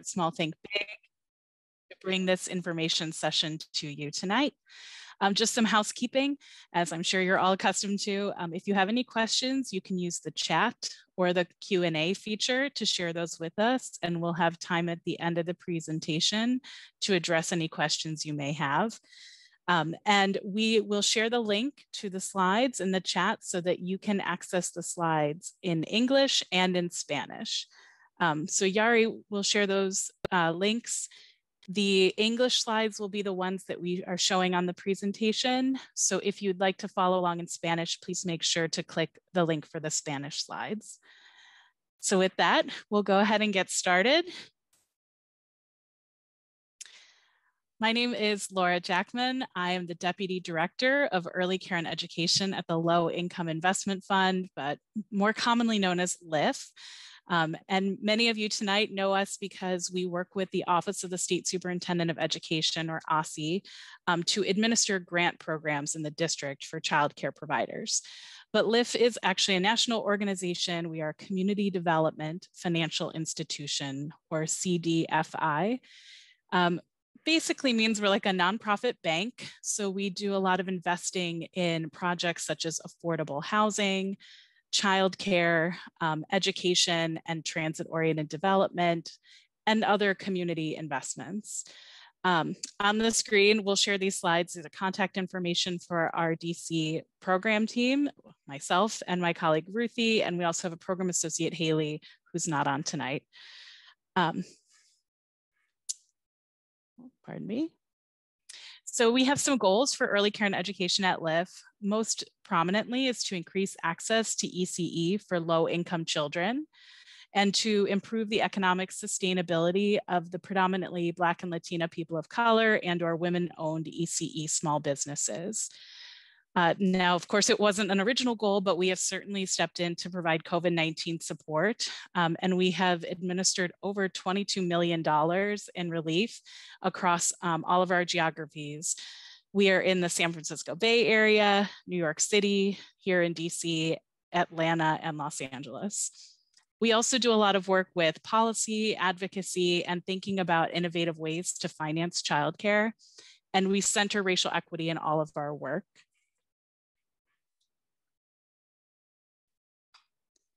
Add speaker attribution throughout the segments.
Speaker 1: Small, Think Big to bring this information session to you tonight. Just some housekeeping, as I'm sure you're all accustomed to. If you have any questions, you can use the chat or the Q&A feature to share those with us, and we'll have time at the end of the presentation to address any questions you may have. And we will share the link to the slides in the chat so that you can access the slides in English and in Spanish. So Yari will share those links. The English slides will be the ones that we are showing on the presentation. So if you'd like to follow along in Spanish, please make sure to click the link for the Spanish slides. So with that, we'll go ahead and get started. My name is Laura Jackman. I am the Deputy Director of Early Care and Education at the Low Income Investment Fund, but more commonly known as LIIF. And many of you tonight know us because we work with the Office of the State Superintendent of Education, or OSSE, to administer grant programs in the district for childcare providers. But LIIF is actually a national organization. We are a Community Development Financial Institution, or CDFI. Basically means we're like a nonprofit bank. So we do a lot of investing in projects such as affordable housing, childcare, education, and transit-oriented development, and other community investments. On the screen, we'll share these slides. These are contact information for our DC program team, myself and my colleague Ruthie, and we also have a program associate, Haley, who's not on tonight. Pardon me. So we have some goals for early care and education at LIIF. Most prominently is to increase access to ECE for low-income children and to improve the economic sustainability of the predominantly Black and Latina people of color and/or women-owned ECE small businesses. Now, of course, it wasn't an original goal, but we have certainly stepped in to provide COVID-19 support. And we have administered over $22 million in relief across all of our geographies. We are in the San Francisco Bay Area, New York City, here in DC, Atlanta, and Los Angeles. We also do a lot of work with policy, advocacy, and thinking about innovative ways to finance childcare. And we center racial equity in all of our work.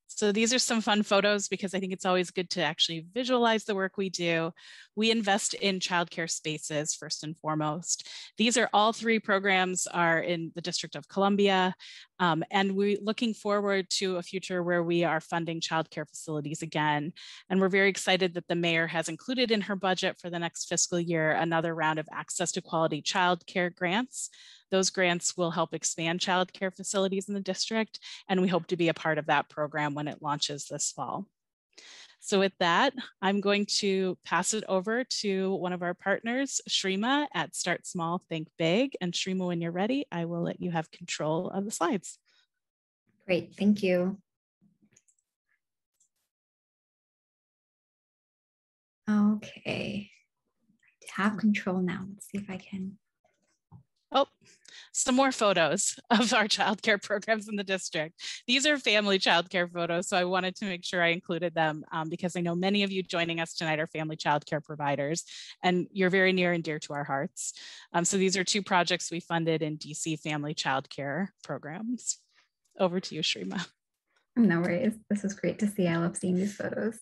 Speaker 1: So these are some fun photos because I think it's always good to actually visualize the work we do. We invest in childcare spaces first and foremost. These are all three programs are in the District of Columbia. And we're looking forward to a future where we are funding childcare facilities again. And we're very excited that the mayor has included in her budget for the next fiscal year another round of access to quality childcare grants. Those grants will help expand childcare facilities in the district, and we hope to be a part of that program when it launches this fall. So with that, I'm going to pass it over to one of our partners, Shrima at Start Small, Think Big. And Shrima, when you're ready, I will let you have control of the slides.
Speaker 2: Great, thank you. Okay, I have control now. Let's see if I can.
Speaker 1: Oh, some more photos of our childcare programs in the district. These are family childcare photos, so I wanted to make sure I included them because I know many of you joining us tonight are family childcare providers, and you're very near and dear to our hearts. So these are two projects we funded in DC family childcare programs. Over to you, Shrima.
Speaker 2: No worries. This is great to see. I love seeing these photos.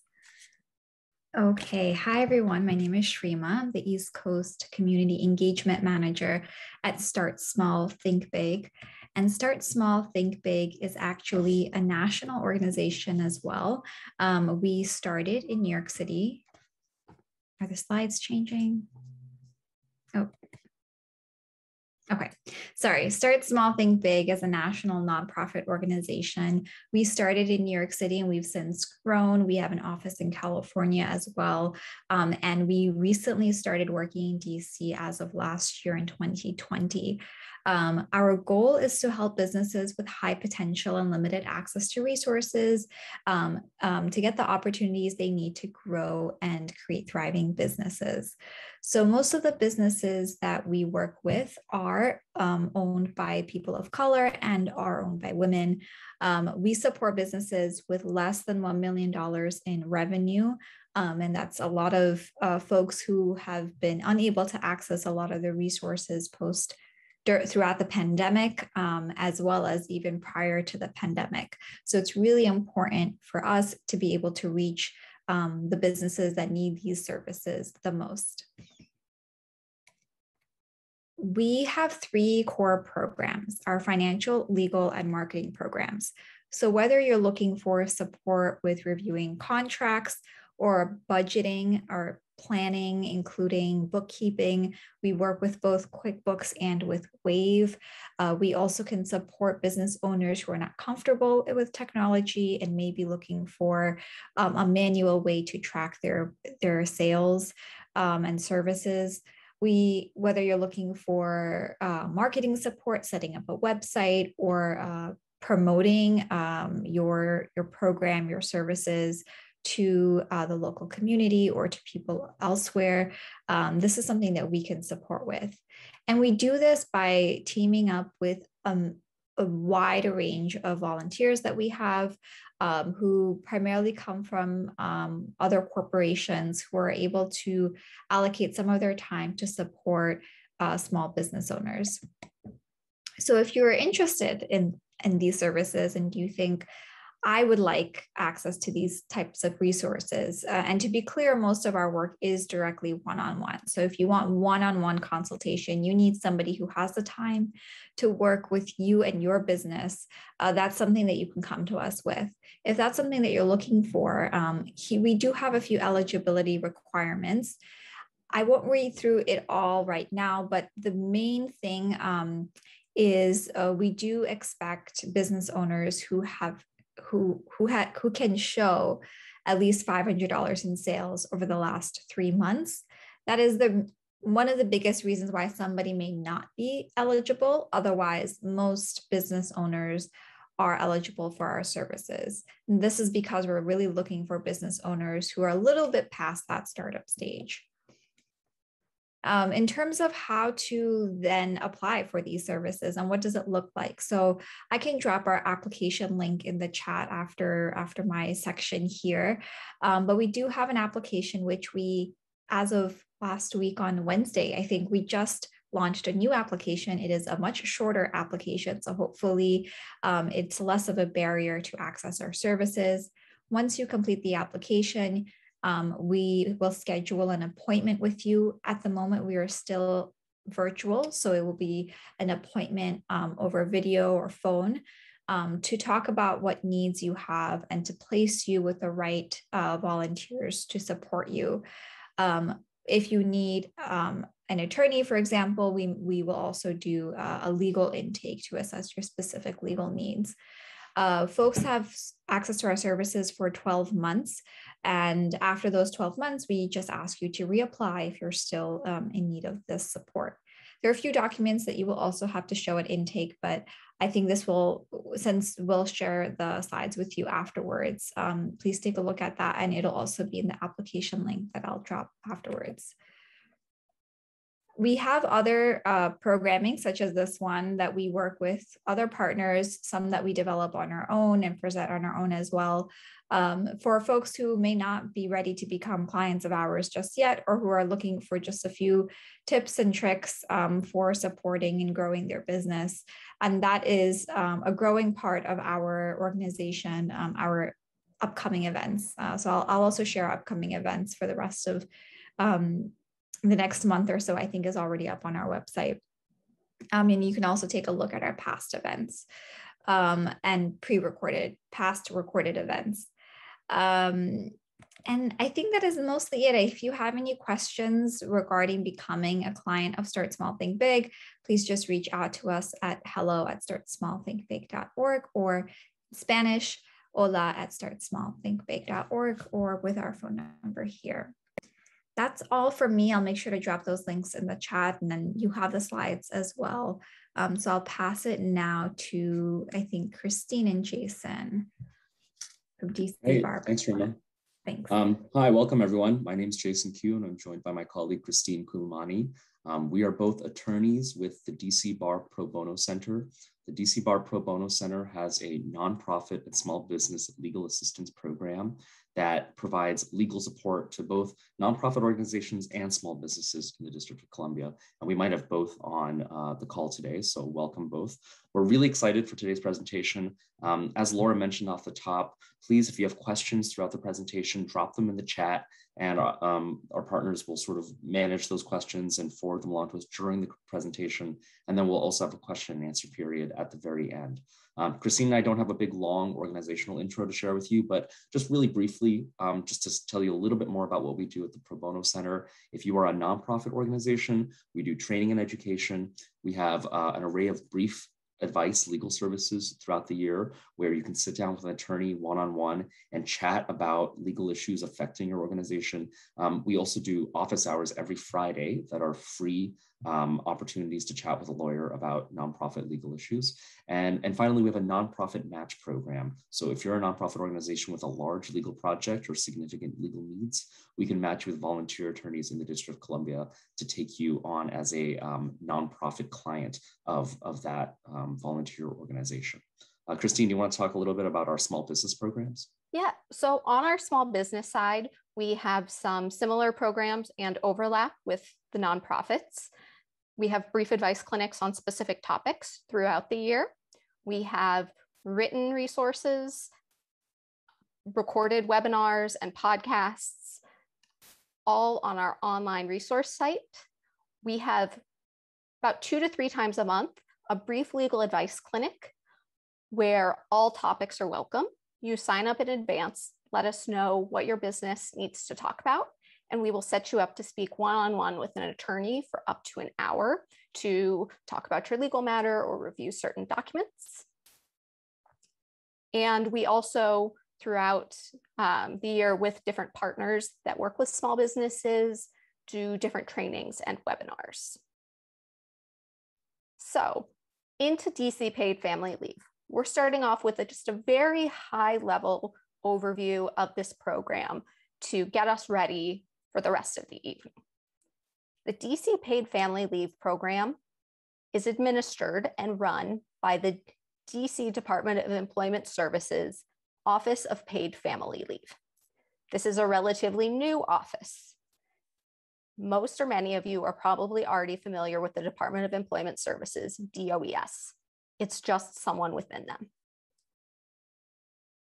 Speaker 2: Okay, hi everyone. My name is Shrima. I'm the East Coast Community Engagement Manager at Start Small, Think Big. And Start Small, Think Big is actually a national organization as well. We started in New York City. Are the slides changing? Oh. Okay, sorry. Start Small, Think Big is a national nonprofit organization. We started in New York City and we've since grown. We have an office in California as well. And we recently started working in DC as of last year in 2020. Our goal is to help businesses with high potential and limited access to resources to get the opportunities they need to grow and create thriving businesses. So most of the businesses that we work with are owned by people of color and are owned by women. We support businesses with less than $1 million in revenue And that's a lot of folks who have been unable to access a lot of the resources throughout the pandemic, as well as even prior to the pandemic. So it's really important for us to be able to reach the businesses that need these services the most. We have 3 core programs: our financial, legal, and marketing programs. So whether you're looking for support with reviewing contracts or budgeting or planning, including bookkeeping, we work with both QuickBooks and with Wave. We also can support business owners who are not comfortable with technology and may be looking for a manual way to track their sales and services. Whether you're looking for marketing support, setting up a website, or promoting your program, your services to the local community or to people elsewhere, this is something that we can support with. And we do this by teaming up with a wide range of volunteers that we have, who primarily come from other corporations who are able to allocate some of their time to support small business owners. So if you're interested in these services and you think, I would like access to these types of resources. And to be clear, most of our work is directly one-on-one. So if you want one-on-one consultation, you need somebody who has the time to work with you and your business. That's something that you can come to us with. If that's something that you're looking for, we do have a few eligibility requirements. I won't read through it all right now, but the main thing is we do expect business owners who can show at least $500 in sales over the last 3 months. That is one of the biggest reasons why somebody may not be eligible. Otherwise, most business owners are eligible for our services. And this is because we're really looking for business owners who are a little bit past that startup stage. In terms of how to then apply for these services and what does it look like. So I can drop our application link in the chat after my section here. But we do have an application which we, as of last week on Wednesday, I think we just launched a new application. It is a much shorter application. So hopefully it's less of a barrier to access our services. Once you complete the application, we will schedule an appointment with you. At the moment, we are still virtual, so it will be an appointment over video or phone to talk about what needs you have and to place you with the right volunteers to support you. If you need an attorney, for example, we will also do a legal intake to assess your specific legal needs. Folks have access to our services for 12 months. And after those 12 months, we just ask you to reapply if you're still in need of this support. There are a few documents that you will also have to show at intake, but I think this will, since we'll share the slides with you afterwards, please take a look at that. And it'll also be in the application link that I'll drop afterwards. We have other programming such as this one that we work with other partners, some that we develop on our own and present on our own as well. For folks who may not be ready to become clients of ours just yet, or who are looking for just a few tips and tricks for supporting and growing their business. And that is a growing part of our organization, our upcoming events. So I'll also share upcoming events for the rest of the next month or so, I think is already up on our website. And you can also take a look at our past events and past recorded events. And I think that is mostly it. If you have any questions regarding becoming a client of Start Small, Think Big, please just reach out to us at hello@startsmallthinkbig.org, or Spanish, hola@startsmallthinkbig.org, or with our phone number here. That's all from me. I'll make sure to drop those links in the chat, and then you have the slides as well. So I'll pass it now to, I think, Christine and Jason from DC Bar.
Speaker 3: Thanks, Rima.
Speaker 2: Thanks.
Speaker 3: Hi, welcome everyone. My name is Jason Q, and I'm joined by my colleague, Christine Kulumani. We are both attorneys with the DC Bar Pro Bono Center. The DC Bar Pro Bono Center has a nonprofit and small business legal assistance program that provides legal support to both nonprofit organizations and small businesses in the District of Columbia. And we might have both on the call today, so welcome both. We're really excited for today's presentation. As Laura mentioned off the top, please, if you have questions throughout the presentation, drop them in the chat, and our partners will sort of manage those questions and forward them along to us during the presentation. And then we'll also have a question and answer period at the very end. Christine and I don't have a big, long organizational intro to share with you, but just really briefly, just to tell you a little bit more about what we do at the Pro Bono Center. If you are a nonprofit organization, we do training and education. We have an array of brief advice legal services throughout the year where you can sit down with an attorney one-on-one and chat about legal issues affecting your organization. We also do office hours every Friday that are free opportunities to chat with a lawyer about nonprofit legal issues. And finally, we have a nonprofit match program. So if you're a nonprofit organization with a large legal project or significant legal needs, we can match you with volunteer attorneys in the District of Columbia to take you on as a nonprofit client of that volunteer organization. Christine, do you want to talk a little bit about our small business programs?
Speaker 4: Yeah, so on our small business side, we have some similar programs and overlap with the nonprofits. We have brief advice clinics on specific topics throughout the year. We have written resources, recorded webinars and podcasts, all on our online resource site. We have about 2 to 3 times a month, a brief legal advice clinic where all topics are welcome. You sign up in advance, let us know what your business needs to talk about, and we will set you up to speak one-on-one with an attorney for up to an hour to talk about your legal matter or review certain documents. And we also, throughout the year with different partners that work with small businesses, do different trainings and webinars. So into DC paid family leave. We're starting off with just a very high level overview of this program to get us ready for the rest of the evening. The DC Paid Family Leave Program is administered and run by the DC Department of Employment Services Office of Paid Family Leave. This is a relatively new office. Most or many of you are probably already familiar with the Department of Employment Services, DOES. It's just someone within them.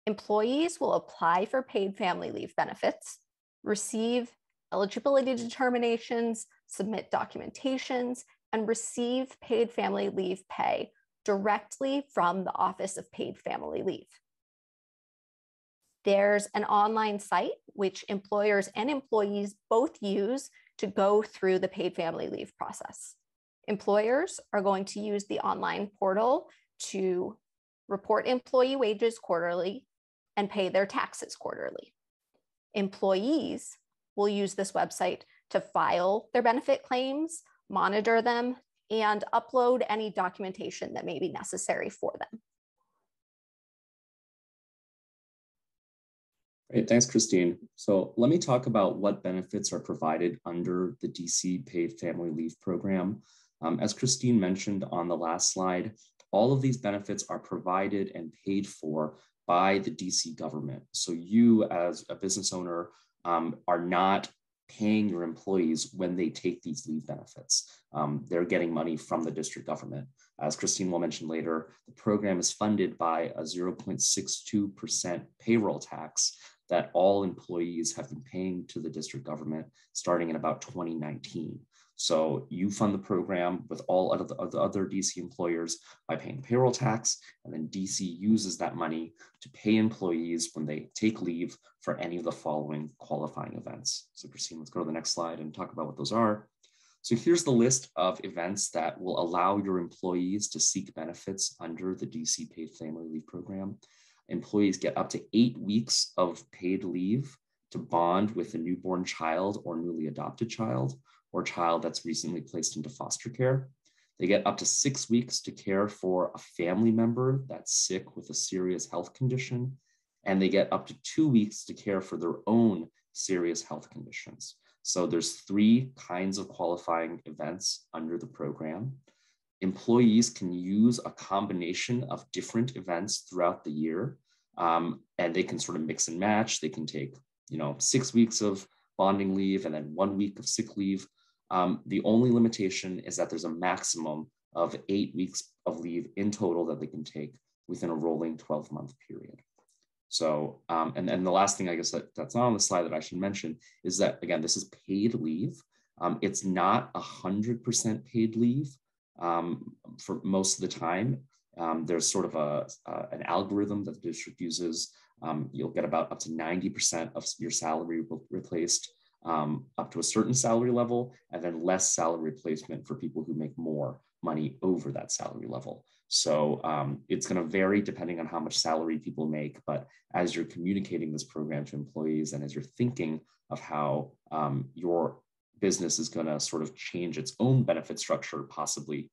Speaker 4: Employees will apply for paid family leave benefits, receive eligibility determinations, submit documentations, and receive paid family leave pay directly from the Office of Paid Family Leave. There's an online site which employers and employees both use to go through the paid family leave process. Employers are going to use the online portal to report employee wages quarterly and pay their taxes quarterly. Employees will use this website to file their benefit claims, monitor them, and upload any documentation that may be necessary for them.
Speaker 3: Great, thanks, Christine. So let me talk about what benefits are provided under the DC Paid Family Leave Program. As Christine mentioned on the last slide, all of these benefits are provided and paid for by the DC government. So you as a business owner are not paying your employees when they take these leave benefits. They're getting money from the district government. As Christine will mention later, the program is funded by a 0.62% payroll tax that all employees have been paying to the district government starting in about 2019. So you fund the program with all of the other DC employers by paying payroll tax, and then DC uses that money to pay employees when they take leave for any of the following qualifying events. So Christine, let's go to the next slide and talk about what those are. So here's the list of events that will allow your employees to seek benefits under the DC Paid Family Leave Program. Employees get up to 8 weeks of paid leave to bond with a newborn child or newly adopted child, or child that's recently placed into foster care. They get up to 6 weeks to care for a family member that's sick with a serious health condition, and they get up to 2 weeks to care for their own serious health conditions. So there's 3 kinds of qualifying events under the program. Employees can use a combination of different events throughout the year. And they can sort of mix and match. They can take, 6 weeks of bonding leave and then 1 week of sick leave. The only limitation is that there's a maximum of 8 weeks of leave in total that they can take within a rolling 12-month period. So, and the last thing I guess that's not on the slide that I should mention is that, again, this is paid leave. It's not 100% paid leave for most of the time. There's sort of an algorithm that the district uses. You'll get about up to 90% of your salary replaced up to a certain salary level, and then less salary replacement for people who make more money over that salary level. So it's going to vary depending on how much salary people make. But as you're communicating this program to employees and as you're thinking of how your business is going to sort of change its own benefit structure, possibly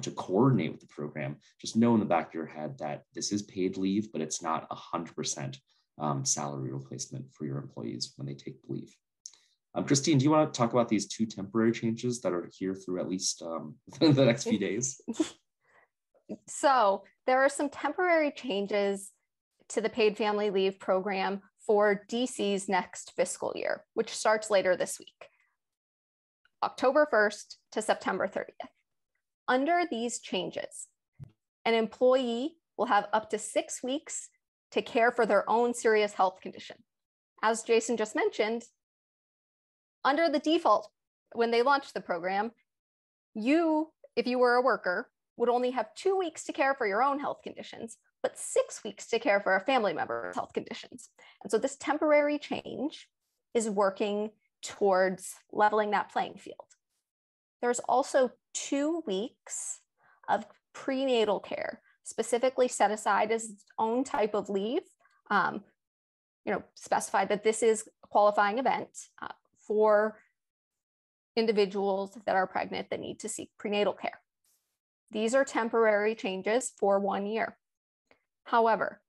Speaker 3: to coordinate with the program, just know in the back of your head that this is paid leave, but it's not 100% salary replacement for your employees when they take leave. Christine, do you want to talk about these 2 temporary changes that are here through at least the next few days?
Speaker 4: So there are some temporary changes to the paid family leave program for DC's next fiscal year, which starts later this week, October 1st to September 30th. Under these changes, an employee will have up to 6 weeks to care for their own serious health condition. As Jason just mentioned, under the default, when they launched the program, if you were a worker, would only have 2 weeks to care for your own health conditions, but 6 weeks to care for a family member's health conditions. And so this temporary change is working towards leveling that playing field. There's also 2 weeks of prenatal care, specifically set aside as its own type of leave, specified that this is a qualifying event for individuals that are pregnant that need to seek prenatal care. These are temporary changes for 1 year. However,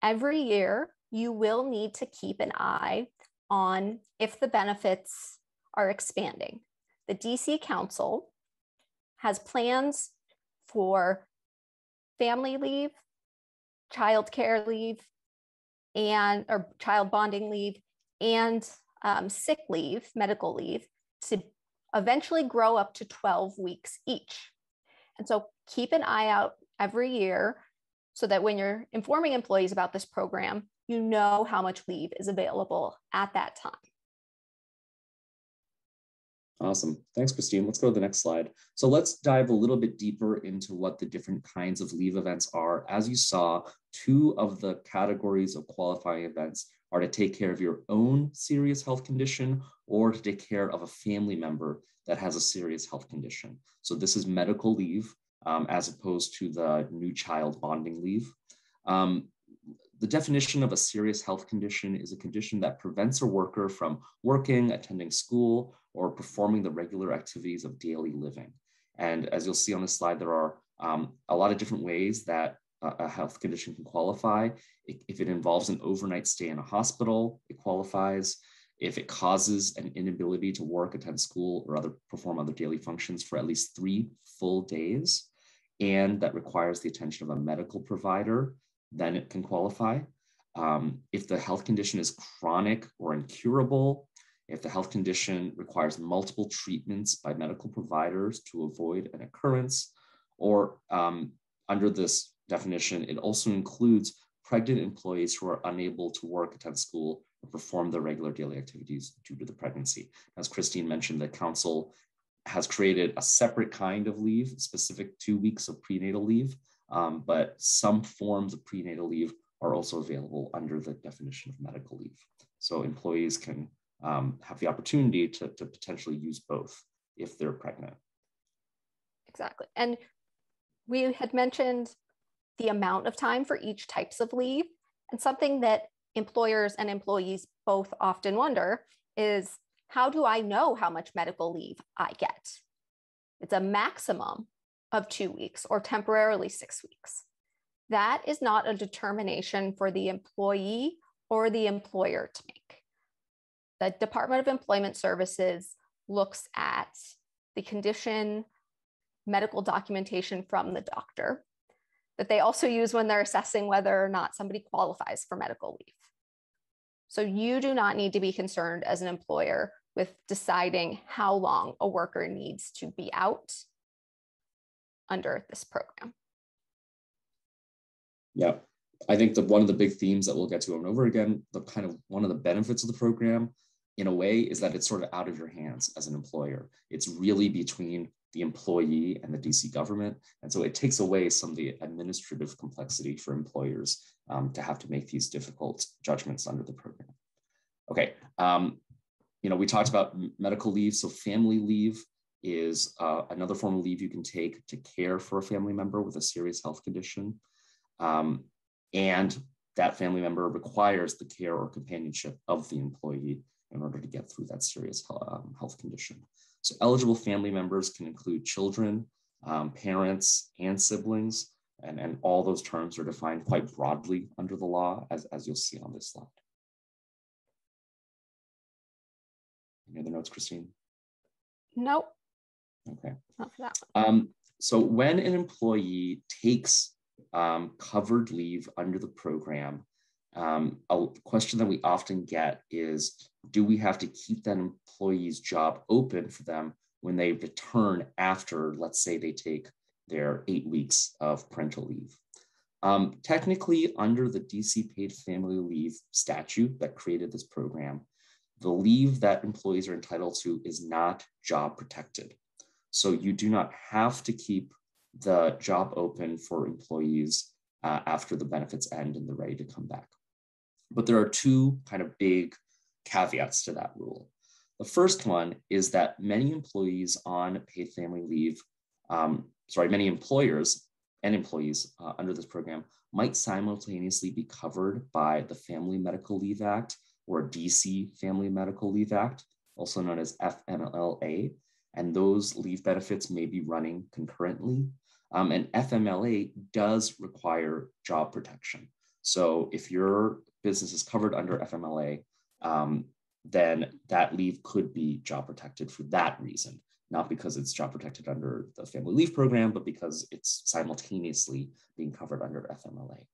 Speaker 4: every year you will need to keep an eye on if the benefits are expanding. The DC Council has plans for family leave, childcare leave, or child bonding leave, and sick leave, medical leave, to eventually grow up to 12 weeks each. And so keep an eye out every year so that when you're informing employees about this program, you know how much leave is available at that time.
Speaker 3: Awesome. Thanks, Christine. Let's go to the next slide. So let's dive a little bit deeper into what the different kinds of leave events are. As you saw, 2 of the categories of qualifying events are to take care of your own serious health condition or to take care of a family member that has a serious health condition. So this is medical leave as opposed to the new child bonding leave. The definition of a serious health condition is a condition that prevents a worker from working, attending school, or performing the regular activities of daily living. And as you'll see on the slide, there are a lot of different ways that a health condition can qualify. If it involves an overnight stay in a hospital, it qualifies. If it causes an inability to work, attend school, or perform other daily functions for at least 3 full days, and that requires the attention of a medical provider, then it can qualify. If the health condition is chronic or incurable, if the health condition requires multiple treatments by medical providers to avoid an occurrence, or under this definition, it also includes pregnant employees who are unable to work, attend school, or perform their regular daily activities due to the pregnancy. As Christine mentioned, the council has created a separate kind of leave, specific 2 weeks of prenatal leave, but some forms of prenatal leave are also available under the definition of medical leave. So employees can have the opportunity to potentially use both if they're pregnant.
Speaker 4: Exactly. And we had mentioned the amount of time for each types of leave, and something that employers and employees both often wonder is, how do I know how much medical leave I get? It's a maximum of 2 weeks or temporarily 6 weeks. That is not a determination for the employee or the employer to make. The Department of Employment Services looks at the condition, medical documentation from the doctor. that they also use when they're assessing whether or not somebody qualifies for medical leave. So you do not need to be concerned as an employer with deciding how long a worker needs to be out under this program.
Speaker 3: Yeah, I think that one of the big themes that we'll get to over and over again, the kind of one of the benefits of the program in a way is that it's sort of out of your hands as an employer. It's really between the employee and the DC government. And so it takes away some of the administrative complexity for employers to have to make these difficult judgments under the program. Okay, we talked about medical leave. So family leave is another form of leave you can take to care for a family member with a serious health condition. And that family member requires the care or companionship of the employee in order to get through that serious health condition. So eligible family members can include children, parents, and siblings, and all those terms are defined quite broadly under the law, as you'll see on this slide. Any other notes, Christine?
Speaker 4: Nope.
Speaker 3: Okay.
Speaker 4: Not for that one.
Speaker 3: So when an employee takes covered leave under the program, a question that we often get is, do we have to keep that employee's job open for them when they return after, let's say they take their 8 weeks of parental leave? Technically, under the DC paid family leave statute that created this program, the leave that employees are entitled to is not job protected. So you do not have to keep the job open for employees after the benefits end and they're ready to come back. But there are two kind of big caveats to that rule. The first one is that many employees on paid family leave, many employers and employees under this program might simultaneously be covered by the Family Medical Leave Act or DC Family Medical Leave Act, also known as FMLA, and those leave benefits may be running concurrently. And FMLA does require job protection. So if your business is covered under FMLA, then that leave could be job protected for that reason, not because it's job protected under the family leave program, but because it's simultaneously being covered under FMLA.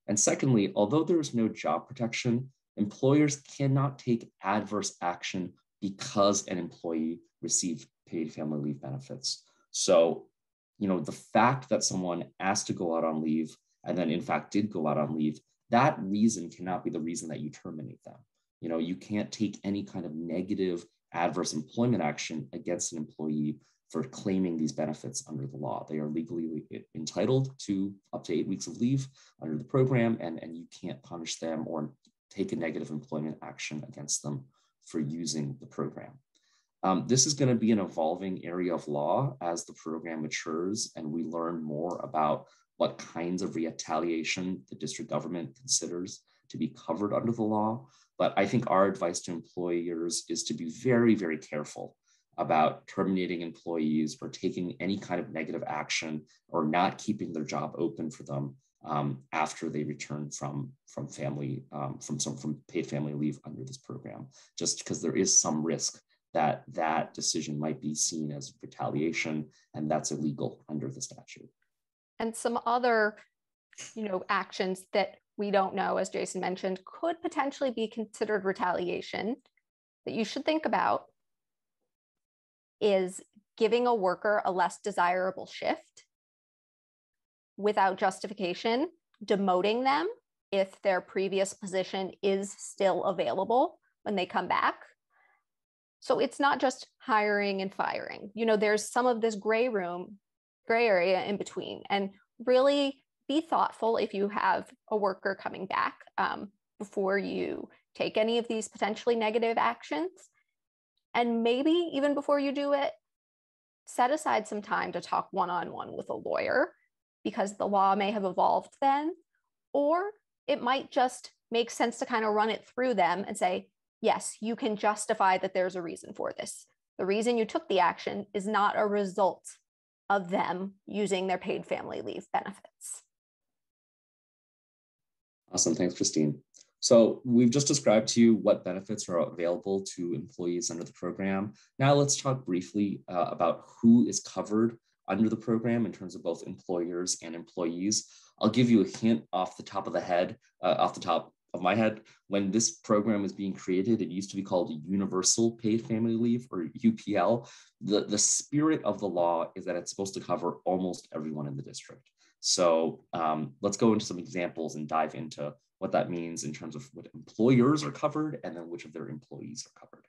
Speaker 3: And secondly, although there is no job protection, employers cannot take adverse action because an employee received paid family leave benefits. So, the fact that someone asked to go out on leave and then in fact did go out on leave, that reason cannot be the reason that you terminate them. You can't take any kind of negative adverse employment action against an employee for claiming these benefits under the law. They are legally entitled to up to 8 weeks of leave under the program, and you can't punish them or take a negative employment action against them for using the program. This is going to be an evolving area of law as the program matures and we learn more about what kinds of retaliation the district government considers to be covered under the law. But I think our advice to employers is to be very, very careful about terminating employees or taking any kind of negative action or not keeping their job open for them after they return from paid family leave under this program, just because there is some risk that that decision might be seen as retaliation, and that's illegal under the statute.
Speaker 4: And some other, actions that we don't know, as Jason mentioned, could potentially be considered retaliation that you should think about is giving a worker a less desirable shift without justification, demoting them if their previous position is still available when they come back. So it's not just hiring and firing. There's some of this gray area in between, and really be thoughtful if you have a worker coming back before you take any of these potentially negative actions. And maybe even before you do it, set aside some time to talk one-on-one with a lawyer, because the law may have evolved then, or it might just make sense to kind of run it through them and say, yes, you can justify that there's a reason for this. The reason you took the action is not a result of them using their paid family leave benefits.
Speaker 3: Awesome, thanks, Christine. So we've just described to you what benefits are available to employees under the program. Now let's talk briefly about who is covered under the program in terms of both employers and employees. I'll give you a hint off the top of the head, off the top of my head. When this program was being created, it used to be called Universal Paid Family Leave, or UPL. The spirit of the law is that it's supposed to cover almost everyone in the district. So let's go into some examples and dive into what that means in terms of what employers are covered and then which of their employees are covered.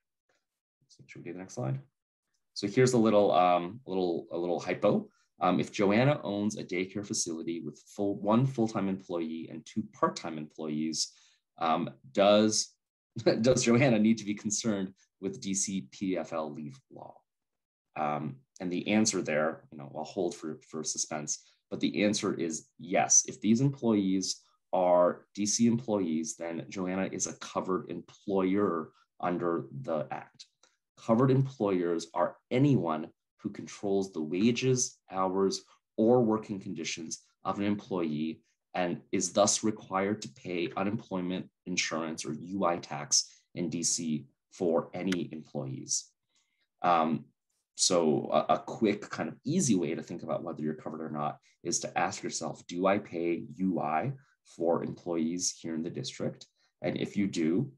Speaker 3: So should we do the next slide? So here's a little hypo. If Joanna owns a daycare facility with one full-time employee and 2 part-time employees, does Joanna need to be concerned with DC PFL leave law? And the answer there, I'll hold for suspense, but the answer is yes. If these employees are DC employees, then Joanna is a covered employer under the Act. Covered employers are anyone who controls the wages, hours, or working conditions of an employee and is thus required to pay unemployment insurance or UI tax in DC for any employees. So a quick kind of easy way to think about whether you're covered or not is to ask yourself, do I pay UI for employees here in the district? And if you do,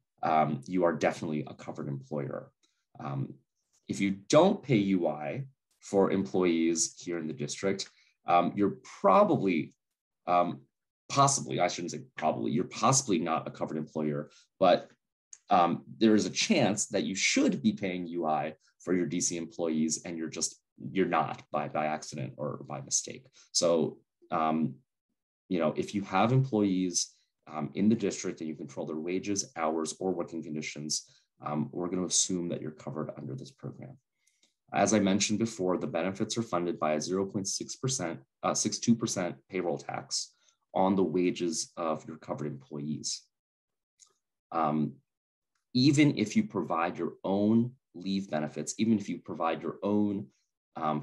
Speaker 3: you are definitely a covered employer. If you don't pay UI for employees here in the district, you're possibly not a covered employer, but there is a chance that you should be paying UI for your DC employees and you're not by accident or by mistake. So, if you have employees in the district and you control their wages, hours, or working conditions, we're going to assume that you're covered under this program. As I mentioned before, the benefits are funded by a 0.62% payroll tax on the wages of your covered employees. Even if you provide your own leave benefits, even if you provide your own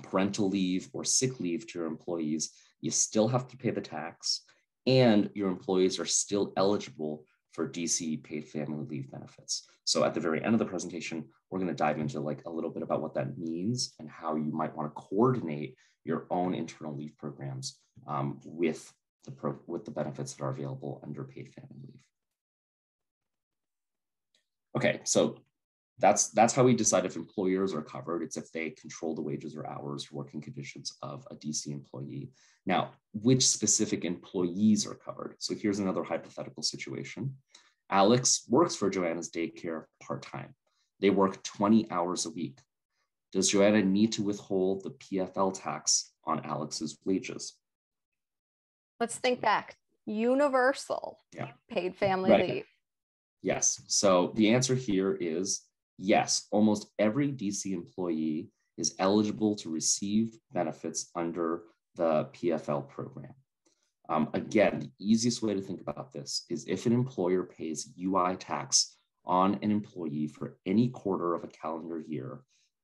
Speaker 3: parental leave or sick leave to your employees, you still have to pay the tax, and your employees are still eligible for DC paid family leave benefits. So at the very end of the presentation, we're going to dive into a little bit about what that means and how you might want to coordinate your own internal leave programs with the benefits that are available under paid family leave. Okay, so that's how we decide if employers are covered. It's if they control the wages or hours or working conditions of a DC employee. Now, which specific employees are covered? So here's another hypothetical situation. Alex works for Joanna's daycare part-time. They work 20 hours a week. Does Joanna need to withhold the PFL tax on Alex's wages?
Speaker 4: Let's think back. Universal paid family leave.
Speaker 3: Yes. So the answer here is yes. Almost every DC employee is eligible to receive benefits under the PFL program. Again, the easiest way to think about this is if an employer pays UI tax on an employee for any quarter of a calendar year,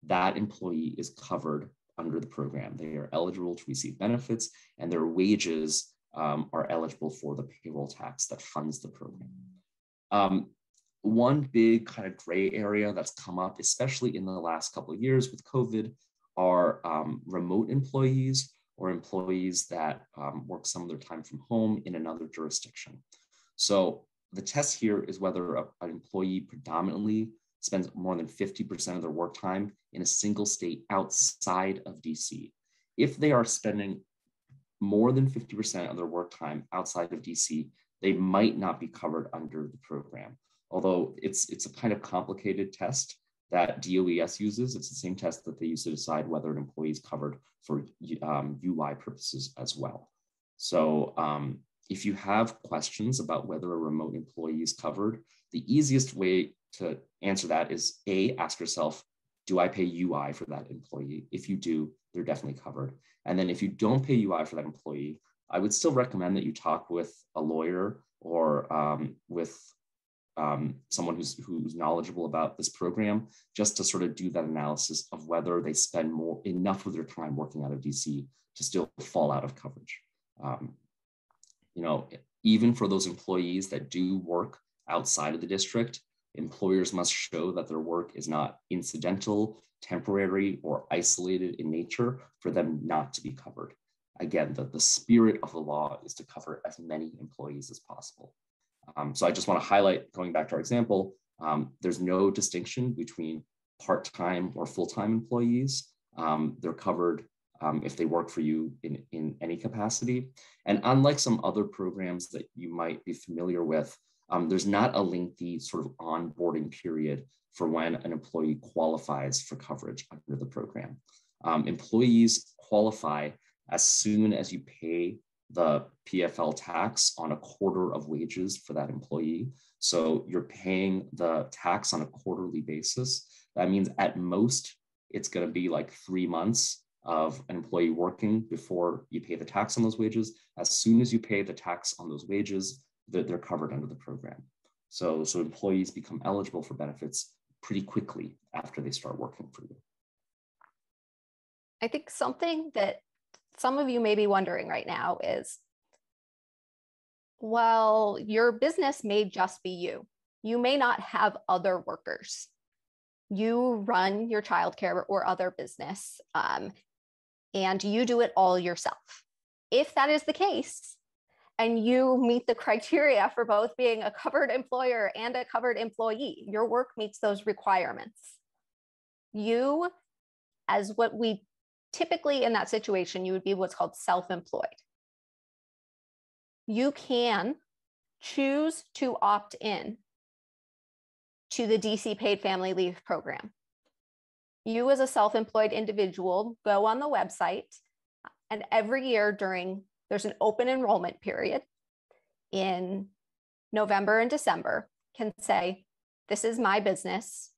Speaker 3: that employee is covered under the program. They are eligible to receive benefits, and their wages are eligible for the payroll tax that funds the program. One big kind of gray area that's come up, especially in the last couple of years with COVID, are remote employees or employees that work some of their time from home in another jurisdiction. So the test here is whether an employee predominantly spends more than 50% of their work time in a single state outside of DC. If they are spending more than 50% of their work time outside of DC, they might not be covered under the program. Although it's a kind of complicated test that DOES uses. It's the same test that they use to decide whether an employee is covered for UI purposes as well. So if you have questions about whether a remote employee is covered, the easiest way to answer that is A, ask yourself, do I pay UI for that employee? If you do, they're definitely covered. And then if you don't pay UI for that employee, I would still recommend that you talk with a lawyer or with someone who's knowledgeable about this program, just to sort of do that analysis of whether they spend enough of their time working out of DC to still fall out of coverage. Even for those employees that do work outside of the district, employers must show that their work is not incidental temporary or isolated in nature for them not to be covered. Again, the spirit of the law is to cover as many employees as possible. So I just want to highlight, going back to our example, there's no distinction between part-time or full-time employees. They're covered if they work for you in any capacity. And unlike some other programs that you might be familiar with, there's not a lengthy sort of onboarding period for when an employee qualifies for coverage under the program. Employees qualify as soon as you pay the PFL tax on a quarter of wages for that employee. So you're paying the tax on a quarterly basis. That means at most, it's going to be like 3 months of an employee working before you pay the tax on those wages. As soon as you pay the tax on those wages, they're covered under the program. So employees become eligible for benefits pretty quickly after they start working for you.
Speaker 4: I think something that some of you may be wondering right now is, well, your business may just be you. You may not have other workers. You run your childcare or other business, and you do it all yourself. If that is the case, and you meet the criteria for both being a covered employer and a covered employee, your work meets those requirements. You, as what we typically in that situation, you would be what's called self-employed. You can choose to opt in to the DC Paid Family Leave Program. You as a self-employed individual go on the website, and every year there's an open enrollment period in November and December, can say, this is my business,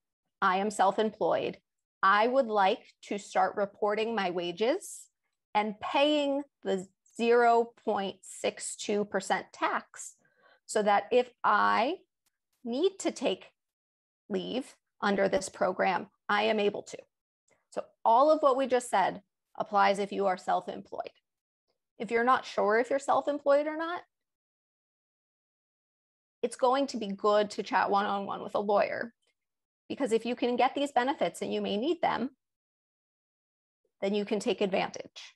Speaker 4: I am self-employed, I would like to start reporting my wages and paying the 0.62% tax so that if I need to take leave under this program, I am able to. So all of what we just said applies if you are self-employed. If you're not sure if you're self-employed or not, it's going to be good to chat one-on-one with a lawyer, because if you can get these benefits and you may need them, then you can take advantage.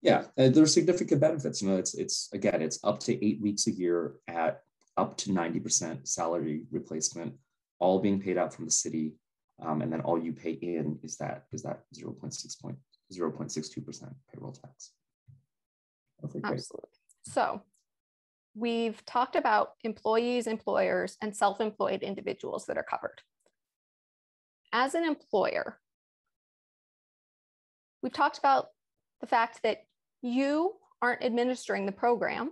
Speaker 3: Yeah, there's significant benefits. You know, it's up to 8 weeks a year at up to 90% salary replacement, all being paid out from the city, and then all you pay in is that 0.62% payroll tax. Okay, great.
Speaker 4: Absolutely. So we've talked about employees, employers, and self-employed individuals that are covered. As an employer, we've talked about the fact that you aren't administering the program,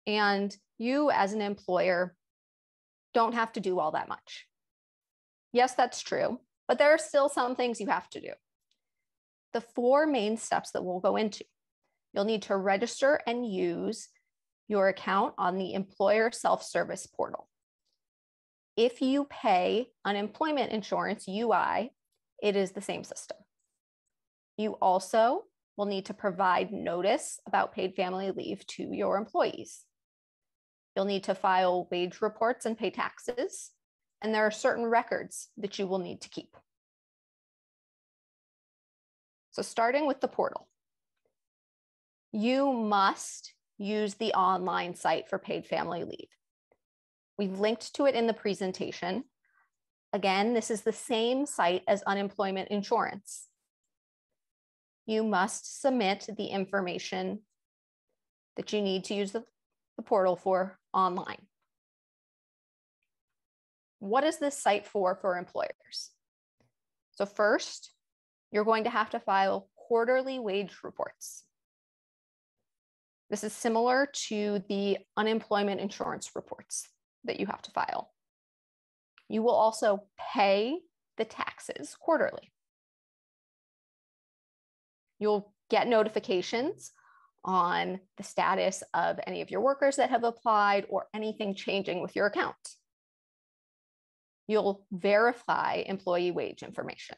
Speaker 4: and you as an employer don't have to do all that much. Yes, that's true, but there are still some things you have to do. The 4 main steps that we'll go into. You'll need to register and use your account on the employer self-service portal. If you pay unemployment insurance, UI, it is the same system. You also will need to provide notice about paid family leave to your employees. You'll need to file wage reports and pay taxes, and there are certain records that you will need to keep. So starting with the portal, you must use the online site for paid family leave. We've linked to it in the presentation. Again, this is the same site as unemployment insurance. You must submit the information that you need to use the portal for online. What is this site for employers? So first, you're going to have to file quarterly wage reports. This is similar to the unemployment insurance reports that you have to file. You will also pay the taxes quarterly. You'll get notifications on the status of any of your workers that have applied or anything changing with your account. You'll verify employee wage information.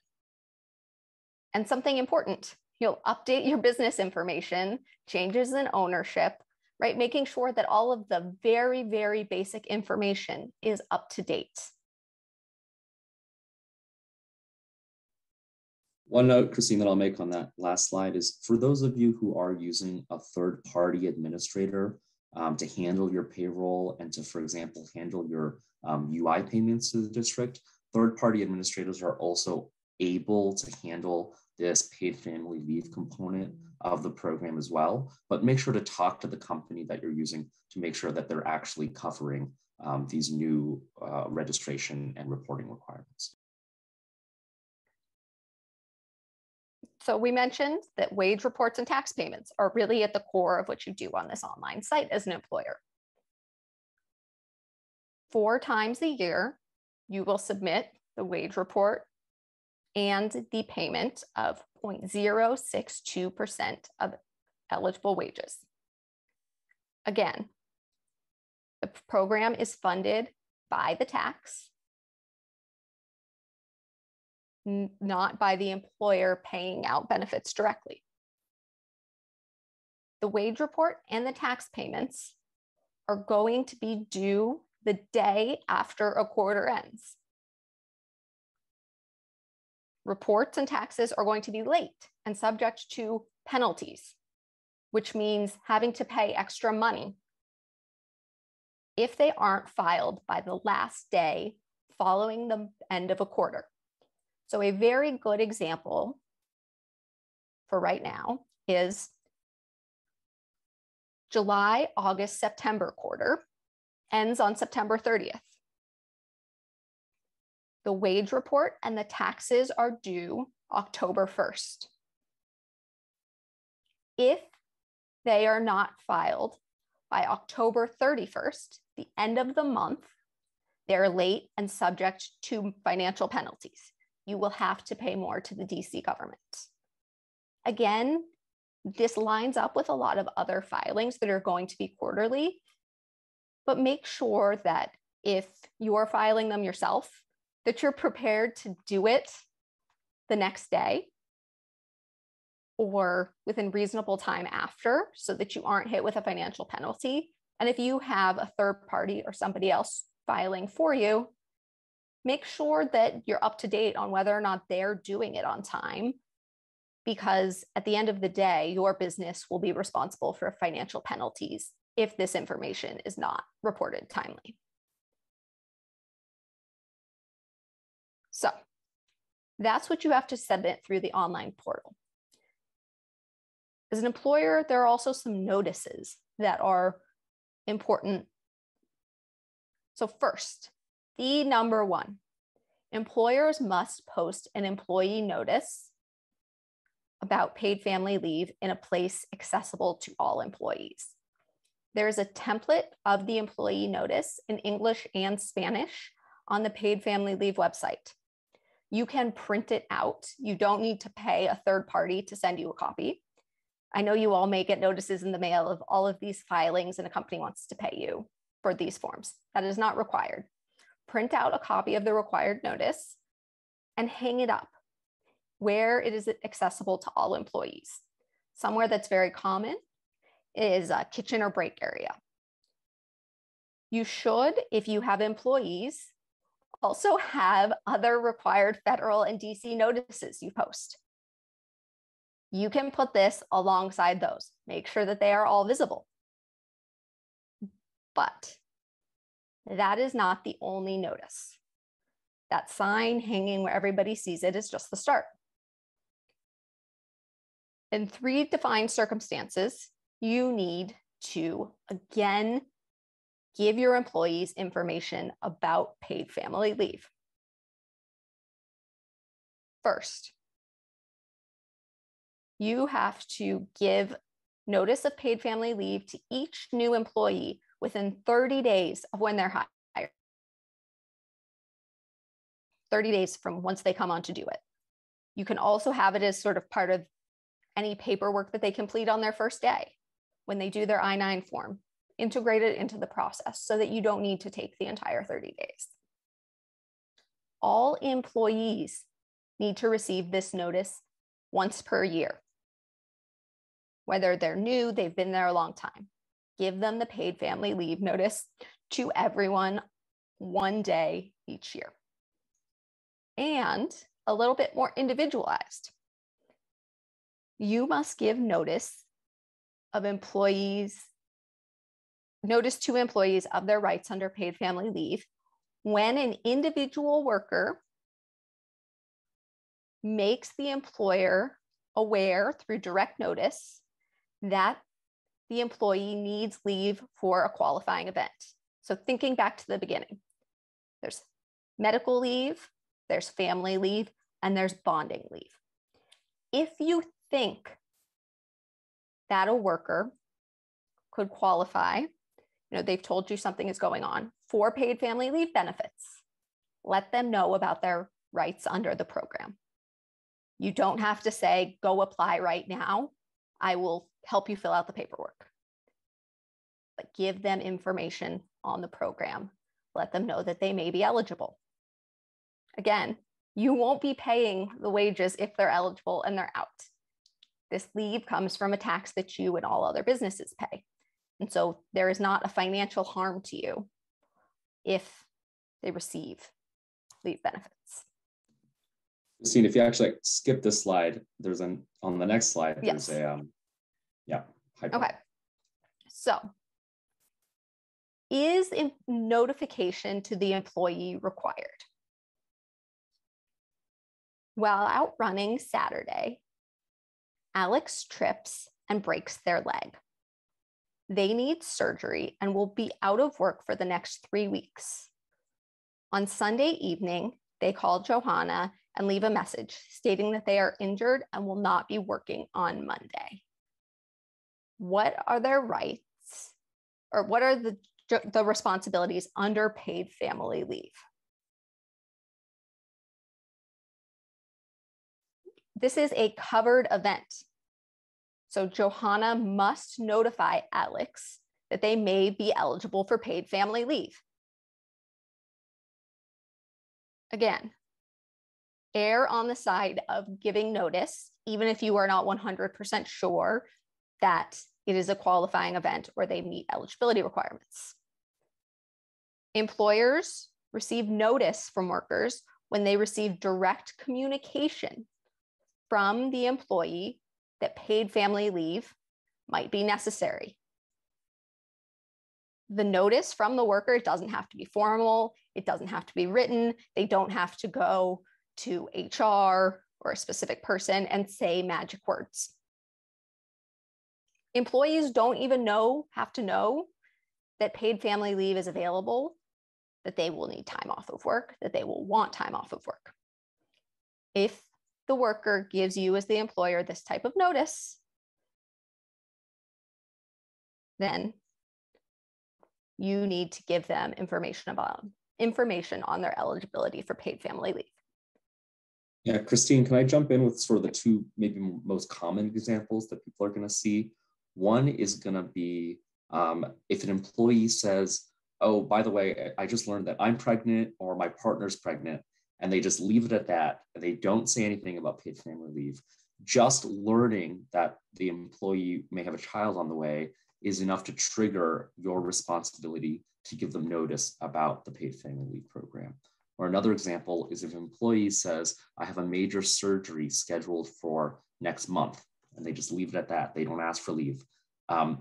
Speaker 4: And something important, you'll update your business information, changes in ownership, right? Making sure that all of the very, very basic information is up to date.
Speaker 3: One note, Christine, that I'll make on that last slide is for those of you who are using a third-party administrator to handle your payroll and to, for example, handle your UI payments to the district, third-party administrators are also able to handle this paid family leave component of the program as well. But make sure to talk to the company that you're using to make sure that they're actually covering these new registration and reporting requirements.
Speaker 4: So we mentioned that wage reports and tax payments are really at the core of what you do on this online site as an employer. 4 times a year, you will submit the wage report and the payment of 0.062% of eligible wages. Again, the program is funded by the tax, not by the employer paying out benefits directly. The wage report and the tax payments are going to be due the day after a quarter ends. Reports and taxes are going to be late and subject to penalties, which means having to pay extra money if they aren't filed by the last day following the end of a quarter. So a very good example for right now is July, August, September quarter ends on September 30th. The wage report and the taxes are due October 1st. If they are not filed by October 31st, the end of the month, they're late and subject to financial penalties. You will have to pay more to the DC government. Again, this lines up with a lot of other filings that are going to be quarterly, but make sure that if you're filing them yourself, that you're prepared to do it the next day or within reasonable time after so that you aren't hit with a financial penalty. And if you have a third party or somebody else filing for you, make sure that you're up to date on whether or not they're doing it on time, because at the end of the day, your business will be responsible for financial penalties if this information is not reported timely. So that's what you have to submit through the online portal. As an employer, there are also some notices that are important. So first, the number one, employers must post an employee notice about paid family leave in a place accessible to all employees. There is a template of the employee notice in English and Spanish on the paid family leave website. You can print it out. You don't need to pay a third party to send you a copy. I know you all may get notices in the mail of all of these filings and a company wants to pay you for these forms. That is not required. Print out a copy of the required notice and hang it up where it is accessible to all employees. Somewhere that's very common is a kitchen or break area. You should, if you have employees, also have other required federal and DC notices you post. You can put this alongside those. Make sure that they are all visible. But that is not the only notice. That sign hanging where everybody sees it is just the start. In 3 defined circumstances, you need to, again, give your employees information about paid family leave. First, you have to give notice of paid family leave to each new employee within 30 days of when they're hired. 30 days from once they come on to do it. You can also have it as sort of part of any paperwork that they complete on their first day when they do their I-9 form. Integrate it into the process so that you don't need to take the entire 30 days. All employees need to receive this notice once per year. Whether they're new, they've been there a long time. Give them the paid family leave notice to everyone one day each year. And a little bit more individualized. you must give notice to employees of their rights under paid family leave when an individual worker makes the employer aware through direct notice that the employee needs leave for a qualifying event. So thinking back to the beginning, there's medical leave, there's family leave, and there's bonding leave. If you think that a worker could qualify, they've told you something is going on for paid family leave benefits, let them know about their rights under the program. You don't have to say, go apply right now. I will help you fill out the paperwork. But give them information on the program. Let them know that they may be eligible. Again, you won't be paying the wages if they're eligible and they're out. This leave comes from a tax that you and all other businesses pay. And so there is not a financial harm to you if they receive leave benefits.
Speaker 3: Christine, if you actually skip this slide, there's on the next slide, there's
Speaker 4: yes.
Speaker 3: Hyper.
Speaker 4: Okay. So is notification to the employee required? While out running Saturday, Alex trips and breaks their leg. They need surgery and will be out of work for the next 3 weeks. On Sunday evening, they call Johanna and leave a message stating that they are injured and will not be working on Monday. What are their rights, or what are the responsibilities under paid family leave? This is a covered event. So Johanna must notify Alex that they may be eligible for paid family leave. Again, err on the side of giving notice, even if you are not 100% sure that it is a qualifying event or they meet eligibility requirements. Employers receive notice from workers when they receive direct communication from the employee that paid family leave might be necessary. The notice from the worker, it doesn't have to be formal, it doesn't have to be written, they don't have to go to HR or a specific person and say magic words. Employees don't even have to know that paid family leave is available, that they will need time off of work, that they will want time off of work. If the worker gives you as the employer this type of notice, then you need to give them information on their eligibility for paid family leave.
Speaker 3: Yeah, Christine, can I jump in with sort of the two maybe most common examples that people are going to see? One is going to be if an employee says, oh, by the way, I just learned that I'm pregnant or my partner's pregnant, and they just leave it at that, and they don't say anything about paid family leave. Just learning that the employee may have a child on the way is enough to trigger your responsibility to give them notice about the paid family leave program. Or another example is if an employee says, I have a major surgery scheduled for next month, and they just leave it at that, they don't ask for leave.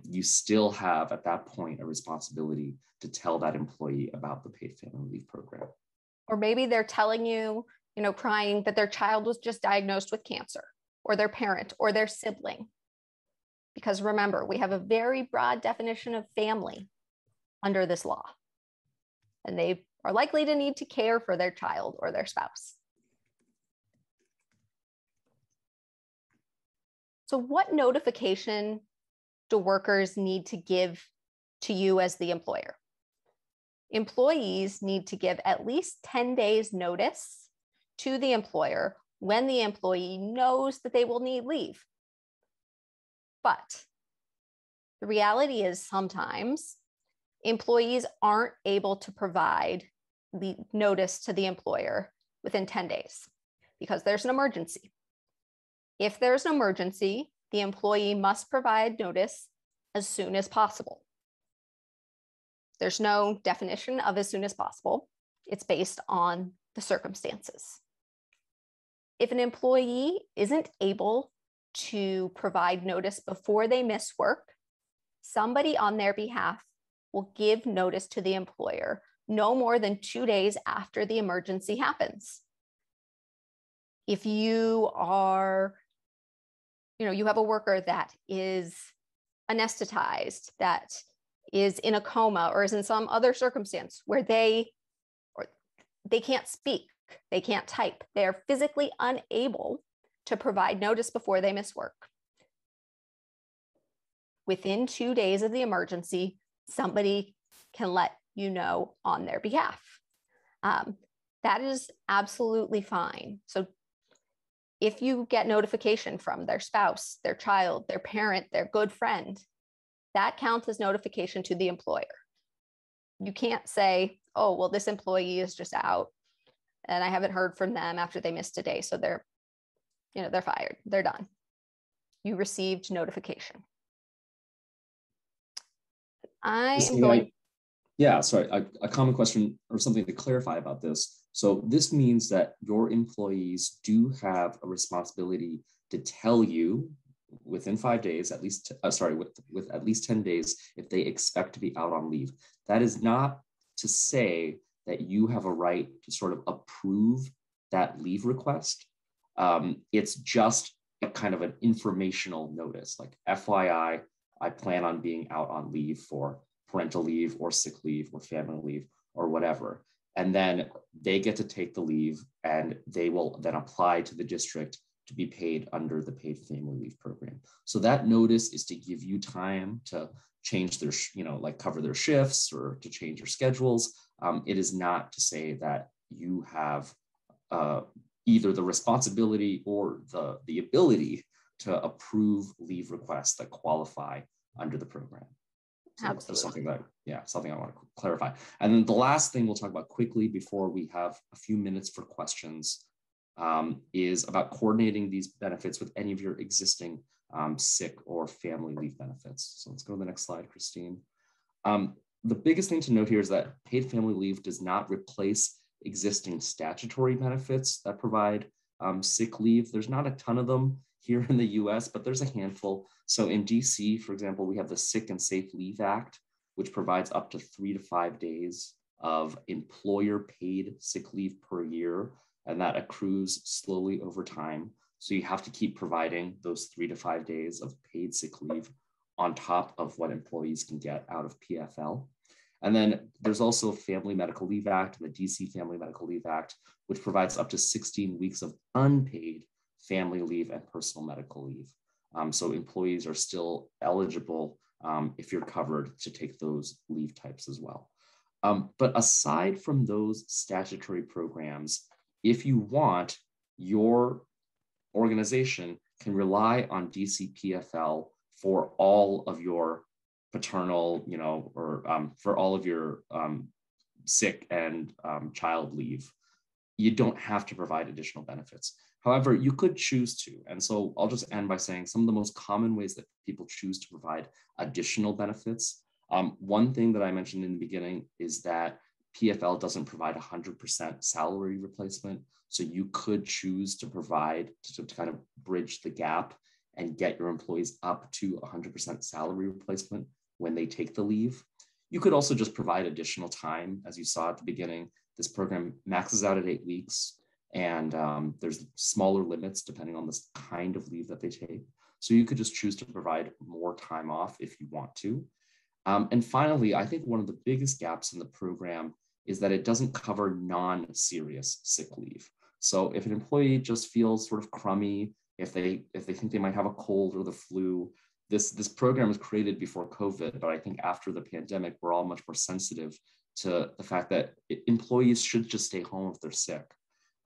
Speaker 3: You still have at that point a responsibility to tell that employee about the paid family leave program.
Speaker 4: Or maybe they're telling you, crying that their child was just diagnosed with cancer, or their parent or their sibling. Because remember, we have a very broad definition of family under this law, and they are likely to need to care for their child or their spouse. So what notification do workers need to give to you as the employer? Employees need to give at least 10 days notice to the employer when the employee knows that they will need leave. But the reality is sometimes employees aren't able to provide the notice to the employer within 10 days because there's an emergency. If there's an emergency, the employee must provide notice as soon as possible. There's no definition of as soon as possible. It's based on the circumstances. If an employee isn't able to provide notice before they miss work, somebody on their behalf will give notice to the employer no more than 2 days after the emergency happens. If you are, you have a worker that is anesthetized, that is in a coma, or is in some other circumstance where they can't speak, they can't type, they're physically unable to provide notice before they miss work. Within 2 days of the emergency, somebody can let you know on their behalf. That is absolutely fine. So if you get notification from their spouse, their child, their parent, their good friend, that counts as notification to the employer. You can't say, oh, well, this employee is just out and I haven't heard from them after they missed a day, so they're fired, they're done. You received notification.
Speaker 3: A common question or something to clarify about this. So this means that your employees do have a responsibility to tell you within 5 days, with at least 10 days, if they expect to be out on leave. That is not to say that you have a right to sort of approve that leave request. It's just a kind of an informational notice, like FYI, I plan on being out on leave for parental leave or sick leave or family leave or whatever. And then they get to take the leave and they will then apply to the district to be paid under the paid family leave program. So that notice is to give you time to change their, cover their shifts or to change your schedules. It is not to say that you have either the responsibility or the ability to approve leave requests that qualify under the program. So
Speaker 4: Absolutely.
Speaker 3: Something I want to clarify. And then the last thing we'll talk about quickly before we have a few minutes for questions is about coordinating these benefits with any of your existing sick or family leave benefits. So let's go to the next slide, Christine. The biggest thing to note here is that paid family leave does not replace existing statutory benefits that provide sick leave. There's not a ton of them here in the US, but there's a handful. So in DC, for example, we have the Sick and Safe Leave Act, which provides up to 3 to 5 days of employer paid sick leave per year, and that accrues slowly over time. So you have to keep providing those 3 to 5 days of paid sick leave on top of what employees can get out of PFL. And then there's also Family Medical Leave Act and the DC Family Medical Leave Act, which provides up to 16 weeks of unpaid family leave and personal medical leave. So employees are still eligible if you're covered to take those leave types as well. But aside from those statutory programs, if you want, your organization can rely on DC PFL for all of your paternal, or for all of your sick and child leave. You don't have to provide additional benefits. However, you could choose to. And so I'll just end by saying some of the most common ways that people choose to provide additional benefits. One thing that I mentioned in the beginning is that PFL doesn't provide 100% salary replacement. So you could choose to provide, to kind of bridge the gap and get your employees up to 100% salary replacement when they take the leave. You could also just provide additional time. As you saw at the beginning, this program maxes out at 8 weeks, and there's smaller limits depending on the kind of leave that they take. So you could just choose to provide more time off if you want to. And finally, I think one of the biggest gaps in the program is that it doesn't cover non-serious sick leave. So if an employee just feels sort of crummy, if they think they might have a cold or the flu, this program was created before COVID, but I think after the pandemic, we're all much more sensitive to the fact that employees should just stay home if they're sick.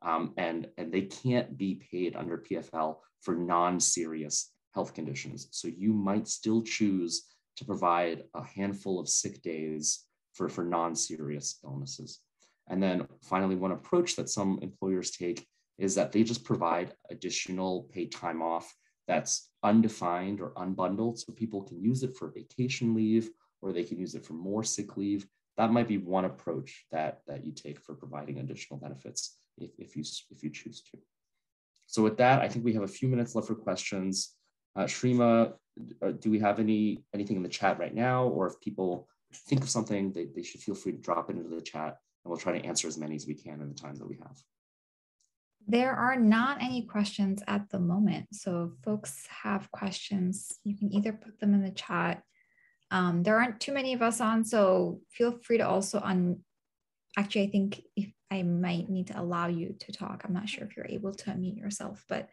Speaker 3: And they can't be paid under PFL for non-serious health conditions. So you might still choose to provide a handful of sick days for non-serious illnesses. And then finally, one approach that some employers take is that they just provide additional paid time off that's undefined or unbundled. So people can use it for vacation leave, or they can use it for more sick leave. That might be one approach that you take for providing additional benefits if you choose to. So with that, I think we have a few minutes left for questions. Shrima, do we have anything in the chat right now? Or if people think of something, they should feel free to drop it into the chat, and we'll try to answer as many as we can in the time that we have.
Speaker 2: There are not any questions at the moment. So if folks have questions, you can either put them in the chat. There aren't too many of us on, so feel free to also actually, I think if I might need to allow you to talk. I'm not sure if you're able to unmute yourself, but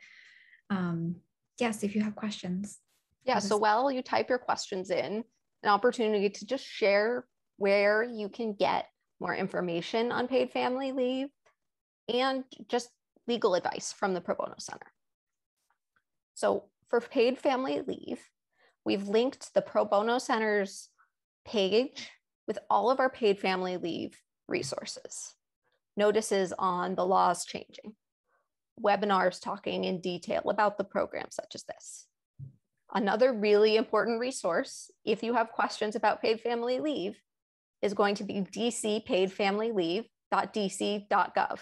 Speaker 2: yes, if you have questions.
Speaker 4: Yeah, so while you type your questions in, an opportunity to just share where you can get more information on paid family leave and just legal advice from the Pro Bono Center. So for paid family leave, we've linked the Pro Bono Center's page with all of our paid family leave resources, notices on the laws changing, webinars talking in detail about the program such as this. Another really important resource, if you have questions about paid family leave, is going to be dcpaidfamilyleave.dc.gov.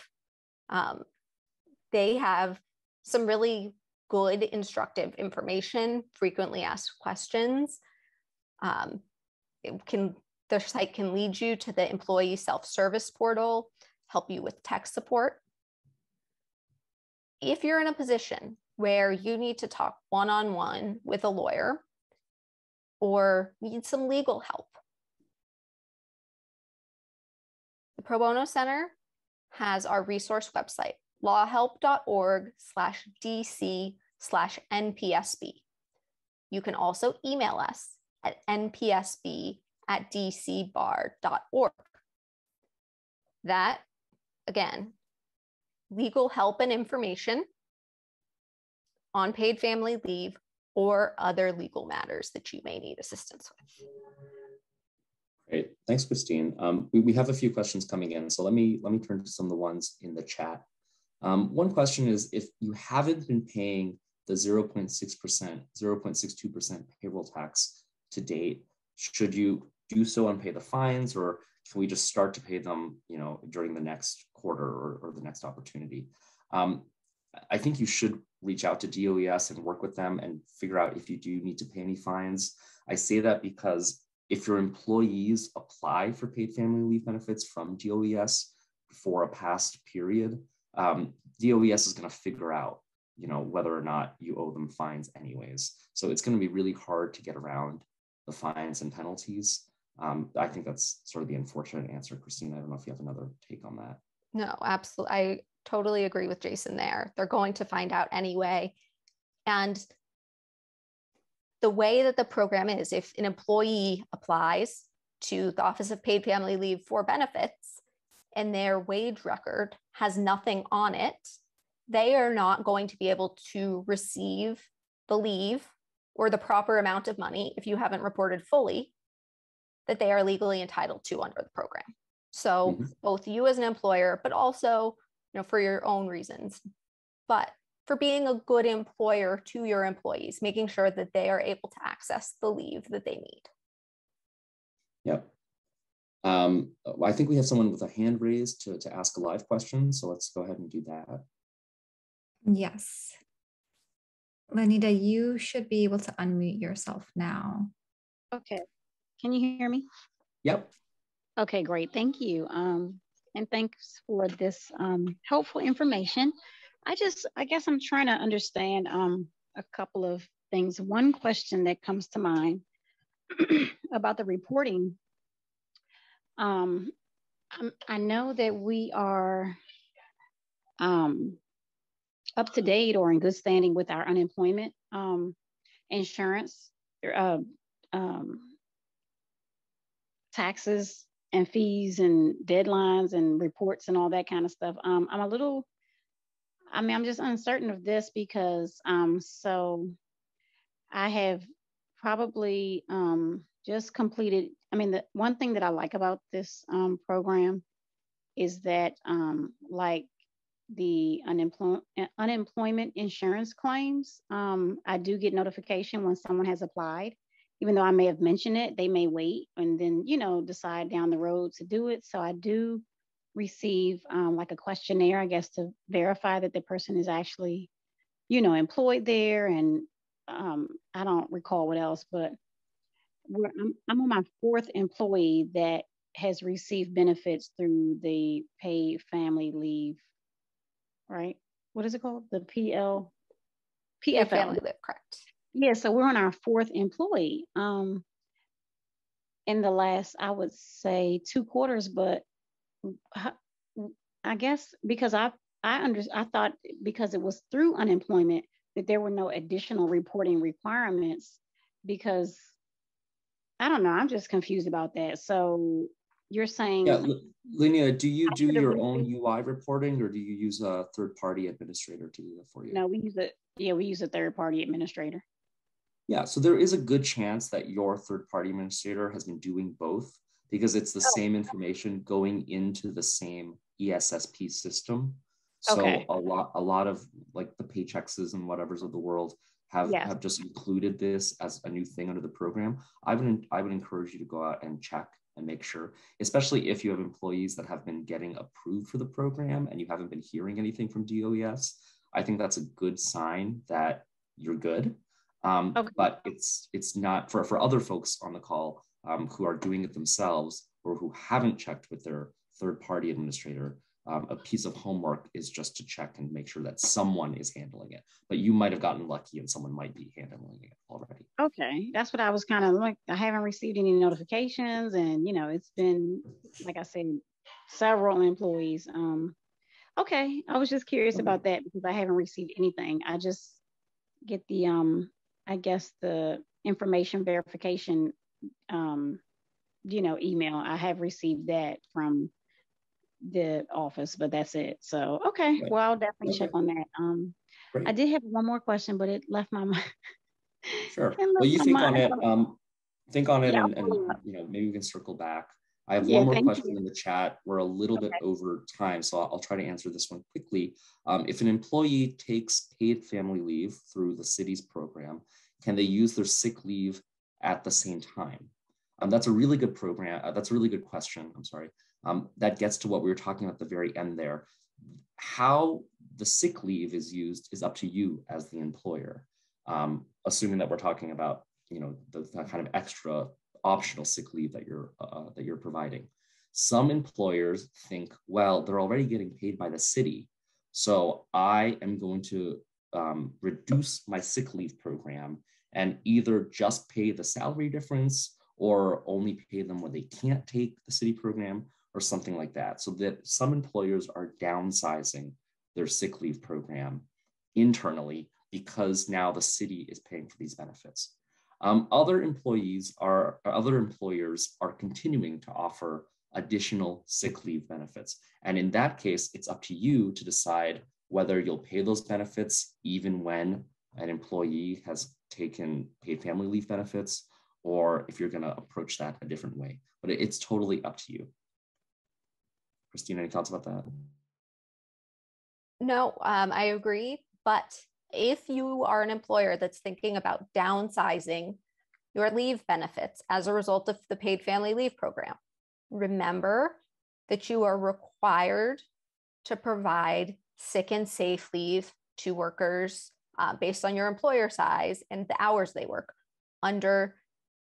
Speaker 4: They have some really good instructive information, frequently asked questions. Their site can lead you to the employee self-service portal, help you with tech support. If you're in a position where you need to talk one-on-one with a lawyer or need some legal help, the Pro Bono Center has our resource website, lawhelp.org/dc/NPSB. You can also email us at npsb@dcbar.org. That, again, legal help and information on paid family leave or other legal matters that you may need assistance with.
Speaker 3: Great, thanks, Christine. We have a few questions coming in, so let me turn to some of the ones in the chat. One question is, if you haven't been paying the 0.6%, 0.62% payroll tax to date, should you do so and pay the fines, or can we just start to pay them, during the next quarter or the next opportunity? I think you should reach out to DOES and work with them and figure out if you do need to pay any fines. I say that because if your employees apply for paid family leave benefits from DOES for a past period, DOES is going to figure out, whether or not you owe them fines anyways. So it's going to be really hard to get around the fines and penalties. I think that's sort of the unfortunate answer. Christine, I don't know if you have another take on that.
Speaker 4: No, absolutely. I totally agree with Jason there. They're going to find out anyway. And the way that the program is, if an employee applies to the Office of Paid Family Leave for benefits and their wage record has nothing on it, they are not going to be able to receive the leave or the proper amount of money if you haven't reported fully that they are legally entitled to under the program. So both you as an employer, but also, for your own reasons, but for being a good employer to your employees, making sure that they are able to access the leave that they need.
Speaker 3: Yep. I think we have someone with a hand raised to ask a live question. So let's go ahead and do that.
Speaker 2: Yes. Lenita, you should be able to unmute yourself now.
Speaker 5: Okay. Can you hear me?
Speaker 3: Yep.
Speaker 5: Okay, great. Thank you. And thanks for this helpful information. I guess I'm trying to understand a couple of things. One question that comes to mind about the reporting. I know that we are up to date or in good standing with our unemployment insurance, taxes and fees and deadlines and reports and all that kind of stuff. I'm just uncertain of this because so I have probably just completed. The one thing that I like about this program is that like the unemployment insurance claims, I do get notification when someone has applied. Even though I may have mentioned it, they may wait and then, decide down the road to do it. So I do receive like a questionnaire, I guess, to verify that the person is actually employed there, and I don't recall what else, but I'm on my fourth employee that has received benefits through the paid family leave, right? What is it called? The PFL.
Speaker 4: Paid family leave, correct.
Speaker 5: Yeah, so we're on our fourth employee in the last, I would say, 2 quarters, but I guess because I thought because it was through unemployment that there were no additional reporting requirements, because I don't know, I'm just confused about that. So you're saying,
Speaker 3: yeah, Linnea, do you do your own UI reporting, or do you use a third-party administrator to do that for you?
Speaker 5: No, we use a third-party administrator.
Speaker 3: Yeah, so there is a good chance that your third-party administrator has been doing both, because it's the same information going into the same ESSP system. So
Speaker 5: Okay.
Speaker 3: a lot of like the Paychexes and whatever's of the world have just included this as a new thing under the program. I would encourage you to go out and check and make sure, especially if you have employees that have been getting approved for the program and you haven't been hearing anything from DOES. I think that's a good sign that you're good. Okay. But it's not for other folks on the call who are doing it themselves or who haven't checked with their third-party administrator. A piece of homework is just to check and make sure that someone is handling it. But you might have gotten lucky and someone might be handling it already.
Speaker 5: Okay, that's what I was kind of like. I haven't received any notifications, and it's been, like I said, several employees. Okay, I was just curious about that because I haven't received anything. I just get the I guess the information verification email. I have received that from the office, but that's it. So okay, right. Well, I'll definitely check on that. I did have one more question, but it left my mind.
Speaker 3: Sure. Well, you think on it. Think on it, and maybe we can circle back. I have one more question in the chat. We're a little bit over time, so I'll try to answer this one quickly. If an employee takes paid family leave through the city's program, can they use their sick leave at the same time? That's a really good program. That's a really good question. I'm sorry. That gets to what we were talking about at the very end there. How the sick leave is used is up to you as the employer, assuming that we're talking about the kind of extra optional sick leave that you're providing. Some employers think, well, they're already getting paid by the city, so I am going to reduce my sick leave program and either just pay the salary difference or only pay them when they can't take the city program or something like that. So that some employers are downsizing their sick leave program internally because now the city is paying for these benefits. Other employers are continuing to offer additional sick leave benefits. And in that case, it's up to you to decide whether you'll pay those benefits even when an employee has taken paid family leave benefits, or if you're going to approach that a different way. But it's totally up to you. Christine, any thoughts about that?
Speaker 4: No, I agree. But if you are an employer that's thinking about downsizing your leave benefits as a result of the paid family leave program, remember that you are required to provide sick and safe leave to workers based on your employer size and the hours they work under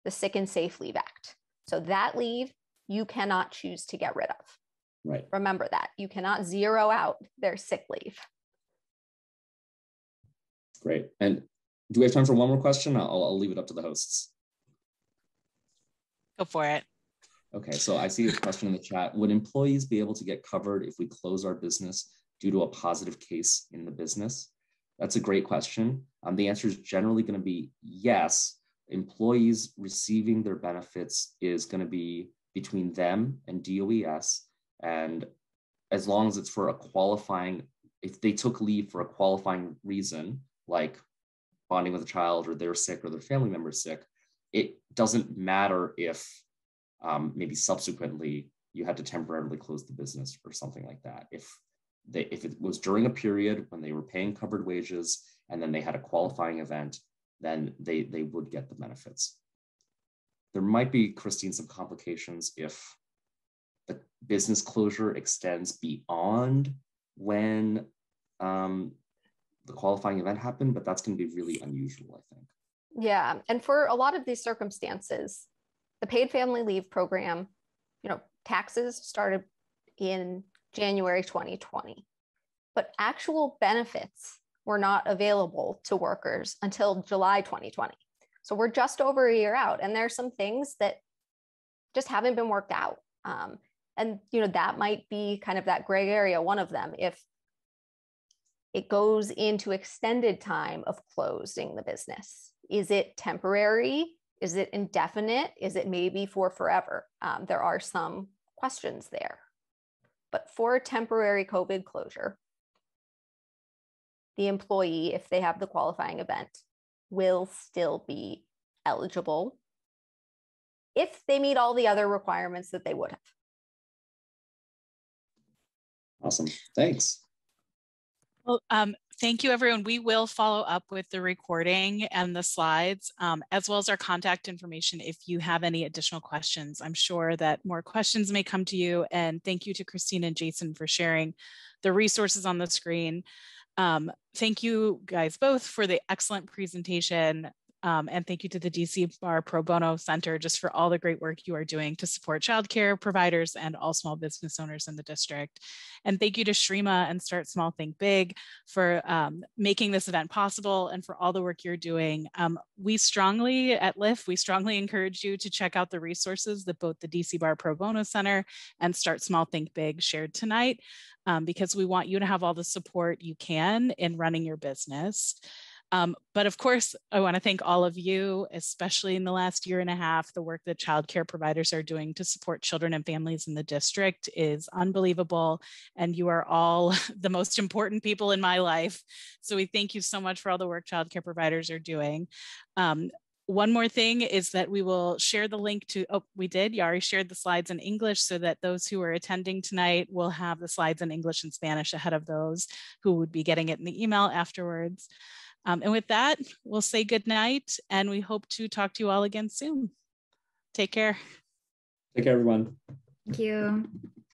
Speaker 4: the Sick and Safe Leave Act. So that leave you cannot choose to get rid of.
Speaker 3: Right.
Speaker 4: Remember that. You cannot zero out their sick leave.
Speaker 3: Great. And do we have time for one more question? I'll leave it up to the hosts.
Speaker 1: Go for it.
Speaker 3: Okay, so I see a question in the chat. Would employees be able to get covered if we close our business due to a positive case in the business? That's a great question. The answer is generally going to be yes. Employees receiving their benefits is going to be between them and DOES. And as long as it's for a qualifying, if they took leave for a qualifying reason, like bonding with a child or they're sick or their family member's sick, it doesn't matter if maybe subsequently you had to temporarily close the business or something like that. If it was during a period when they were paying covered wages and then they had a qualifying event, then they would get the benefits. There might be, Christine, some complications if the business closure extends beyond when the the qualifying event happen, but that's going to be really unusual, I think.
Speaker 4: Yeah, and for a lot of these circumstances, the paid family leave program, taxes started in January 2020, but actual benefits were not available to workers until July 2020. So we're just over a year out, and there's some things that just haven't been worked out. And that might be kind of that gray area, one of them, if it goes into extended time of closing the business. Is it temporary? Is it indefinite? Is it maybe for forever? There are some questions there. But for a temporary COVID closure, the employee, if they have the qualifying event, will still be eligible if they meet all the other requirements that they would have.
Speaker 3: Awesome. Thanks.
Speaker 1: Well, thank you, everyone. We will follow up with the recording and the slides, as well as our contact information if you have any additional questions. I'm sure that more questions may come to you. And thank you to Christine and Jason for sharing the resources on the screen. Thank you guys both for the excellent presentation. And thank you to the DC Bar Pro Bono Center just for all the great work you are doing to support childcare providers and all small business owners in the district. And thank you to Shrima and Start Small, Think Big for making this event possible and for all the work you're doing. We strongly, at LIIF, we strongly encourage you to check out the resources that both the DC Bar Pro Bono Center and Start Small, Think Big shared tonight, because we want you to have all the support you can in running your business. But of course, I want to thank all of you, especially in the last year and a half. The work that childcare providers are doing to support children and families in the district is unbelievable. And you are all the most important people in my life. So we thank you so much for all the work childcare providers are doing. One more thing is that we will share the link to, Yari shared the slides in English so that those who are attending tonight will have the slides in English and Spanish ahead of those who would be getting it in the email afterwards. And with that, we'll say good night, and we hope to talk to you all again soon. Take care.
Speaker 3: Take care, everyone.
Speaker 2: Thank you.